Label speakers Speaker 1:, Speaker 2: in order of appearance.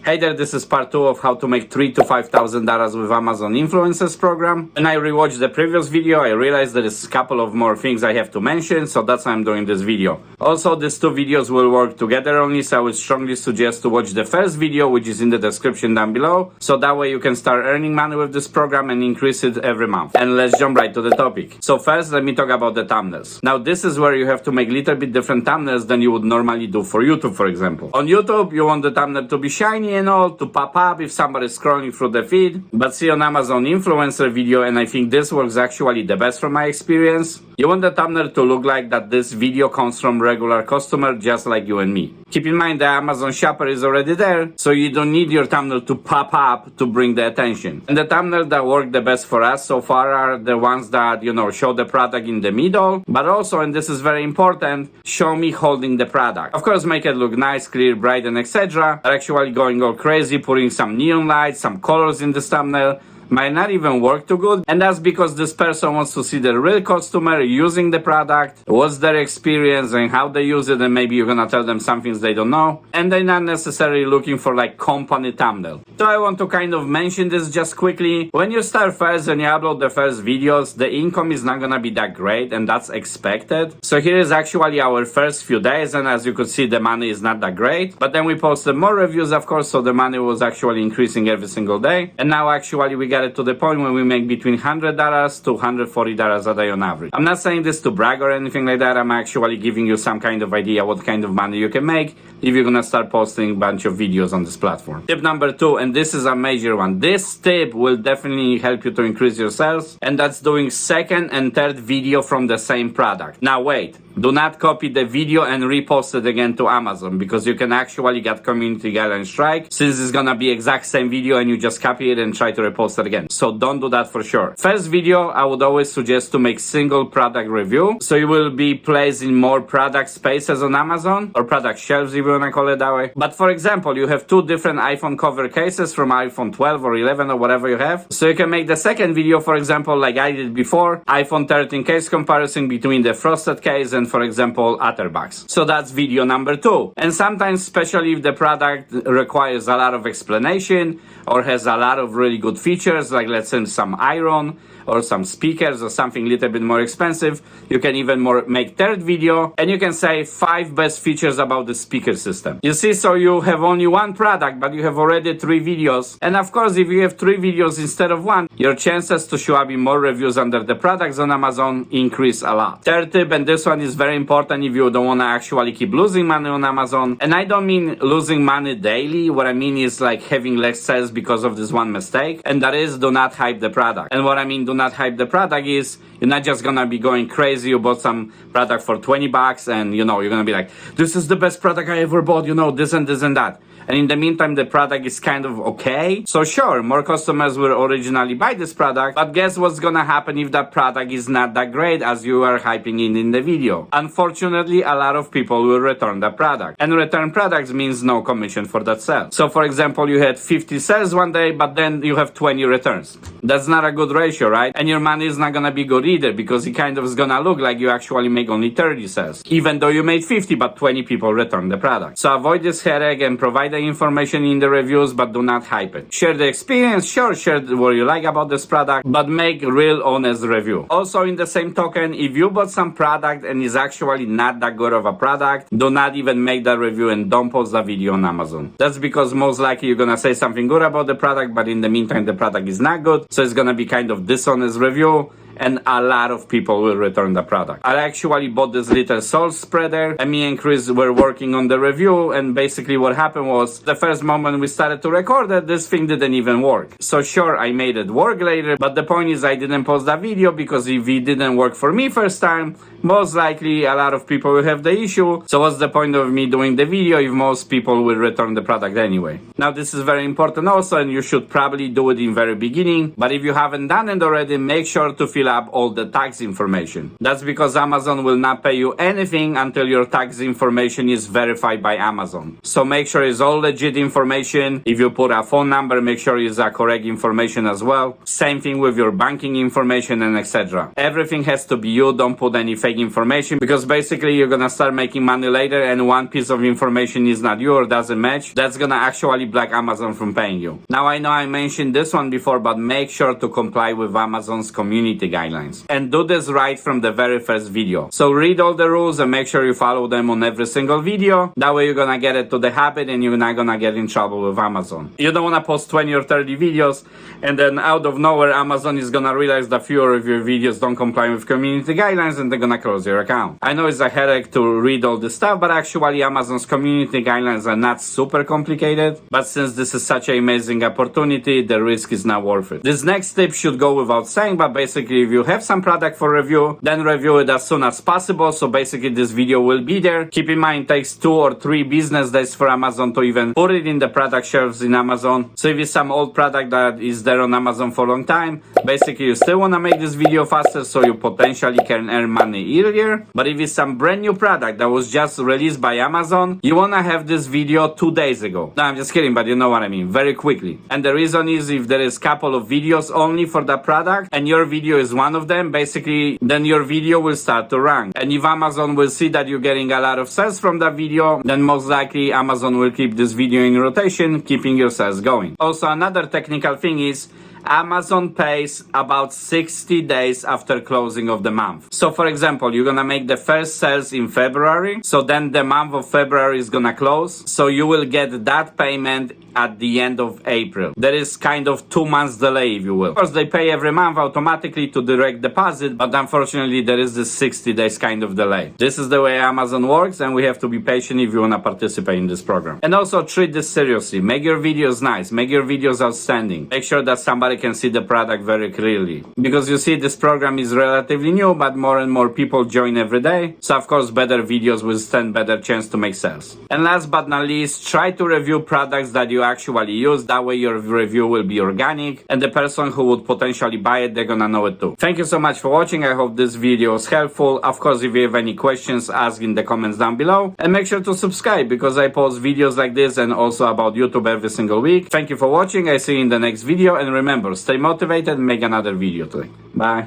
Speaker 1: Hey there, this is part 2 of how to make $3,000 to $5,000 with Amazon Influencers program. When I rewatched the previous video, I realized there is a couple of more things I have to mention, so that's why I'm doing this video. Also, these two videos will work together only, so I would strongly suggest to watch the first video, which is in the description down below, so that way you can start earning money with this program and increase it every month. And let's jump right to the topic. So first, let me talk about the thumbnails. Now, this is where you have to make a little bit different thumbnails than you would normally do for YouTube, for example. On YouTube, you want the thumbnail to be shiny and all, to pop up if somebody's scrolling through the feed. But see, on Amazon Influencer video, and I think this works actually the best from my experience, you want the thumbnail to look like that this video comes from regular customer just like you and me. Keep in mind the Amazon shopper is already there, so you don't need your thumbnail to pop up to bring the attention. And the thumbnail that work the best for us so far are the ones that, show the product in the middle, but also, and this is very important, show me holding the product. Of course, make it look nice, clear, bright, and etc. Are actually going all crazy, putting some neon lights, some colors in this thumbnail, might not even work too good, and that's because this person wants to see the real customer using the product, what's their experience and how they use it, and maybe you're gonna tell them some things they don't know, and they're not necessarily looking for like company thumbnail. So I want to kind of mention this just quickly. When you start first and you upload the first videos, the income is not gonna be that great, and that's expected. So here is actually our first few days, and as you could see, the money is not that great, but then we posted more reviews, of course, so the money was actually increasing every single day, and now actually we got it to the point where we make between $100 to $140 a day on average. I'm not saying this to brag or anything like that. I'm actually giving you some kind of idea what kind of money you can make if you're gonna start posting a bunch of videos on this platform. Tip number 2, and this is a major one. This tip will definitely help you to increase your sales, and that's doing second and third video from the same product. Now wait, do not copy the video and repost it again to Amazon, because you can actually get community guideline strike since it's gonna be exact same video and you just copy it and try to repost it again. So don't do that for sure. First video, I would always suggest to make single product review, so you will be placed in more product spaces on Amazon, or product shelves if you wanna call it that way. But for example, you have two different iPhone cover cases from iPhone 12 or 11 or whatever you have, so you can make the second video, for example, like I did before, iPhone 13 case comparison between the frosted case and, for example, OtterBox. So that's video number 2. And sometimes, especially if the product requires a lot of explanation or has a lot of really good features, like let's say some iron or some speakers or something a little bit more expensive, you can even make third video and you can say 5 best features about the speaker system. You see, so you have only one product, but you have already 3 videos. And of course, if you have 3 videos instead of 1, your chances to show up in more reviews under the products on Amazon increase a lot. Third tip, and this one is very important if you don't want to actually keep losing money on Amazon. And I don't mean losing money daily. What I mean is like having less sales because of this one mistake. And that is, do not hype the product. And what I mean, do not hype the product is, you're not just gonna be going crazy. You bought some product for $20 and you're gonna be like, this is the best product I ever bought, this and this and that. And in the meantime, the product is kind of okay. So sure, more customers will originally buy this product, but guess what's gonna happen if that product is not that great as you are hyping it in the video? Unfortunately, a lot of people will return the product. And return products means no commission for that sale. So for example, you had 50 sales one day, but then you have 20 returns. That's not a good ratio, right? And your money is not gonna be good either, because it kind of is gonna look like you actually make only 30 sales, even though you made 50, but 20 people return the product. So avoid this headache and provide the information in the reviews, but do not hype it. Share the experience, sure, share what you like about this product, but make real honest review. Also, in the same token, if you bought some product and is actually not that good of a product, do not even make that review and don't post that video on Amazon. That's because most likely you're gonna say something good about the product, but in the meantime the product is not good, so it's gonna be kind of dishonest review, and a lot of people will return the product. I actually bought this little salt spreader, and me and Chris were working on the review, and basically what happened was, the first moment we started to record it, this thing didn't even work. So sure, I made it work later, but the point is I didn't post that video, because if it didn't work for me first time, most likely a lot of people will have the issue. So what's the point of me doing the video if most people will return the product anyway? Now this is very important also, and you should probably do it in very beginning, but if you haven't done it already, make sure to fill fill up all the tax information. That's because Amazon will not pay you anything until your tax information is verified by Amazon. So make sure it's all legit information. If you put a phone number, make sure it's a correct information as well. Same thing with your banking information and etc. Everything has to be you. Don't put any fake information, because basically you're gonna start making money later and one piece of information is not you or doesn't match. That's gonna actually block Amazon from paying you. Now I know I mentioned this one before, but make sure to comply with Amazon's community guidelines and do this right from the very first video. So read all the rules and make sure you follow them on every single video. That way you're gonna get it to the habit and you're not gonna get in trouble with Amazon. You don't wanna post 20 or 30 videos and then out of nowhere Amazon is gonna realize that fewer of your videos don't comply with community guidelines and they're gonna close your account. I know it's a headache to read all this stuff, but actually Amazon's community guidelines are not super complicated. But since this is such an amazing opportunity, the risk is not worth it. This next tip should go without saying, but basically if you have some product for review, then review it as soon as possible. So basically this video will be there. Keep in mind it takes 2 or 3 business days for Amazon to even put it in the product shelves in Amazon. So if it's some old product that is there on Amazon for a long time, basically you still want to make this video faster so you potentially can earn money earlier. But if it's some brand new product that was just released by Amazon, you want to have this video 2 days ago. No, I'm just kidding, but you know what I mean, very quickly. And the reason is if there is couple of videos only for that product and your video is one of them, basically then your video will start to rank. And if Amazon will see that you're getting a lot of sales from that video, then most likely Amazon will keep this video in rotation, keeping your sales going. Also, another technical thing is Amazon pays about 60 days after closing of the month. So for example, you're gonna make the first sales in February, so then the month of February is gonna close, so you will get that payment at the end of April. There is kind of 2 months delay, if you will. Of course, they pay every month automatically to direct deposit, but unfortunately there is this 60 days kind of delay. This is the way Amazon works, and we have to be patient if you wanna participate in this program. And also treat this seriously. Make your videos nice, make your videos outstanding. Make sure that somebody can see the product very clearly. Because you see, this program is relatively new, but more and more people join every day. So of course, better videos will stand better chance to make sales. And last but not least, try to review products that you actually use. That way your review will be organic and the person who would potentially buy it, they're gonna know it too. Thank you so much for watching. I hope this video was helpful. Of course, if you have any questions, ask in the comments down below. And make sure to subscribe, because I post videos like this and also about YouTube every single week. Thank you for watching. I see you in the next video, and remember, stay motivated and make another video today. Bye.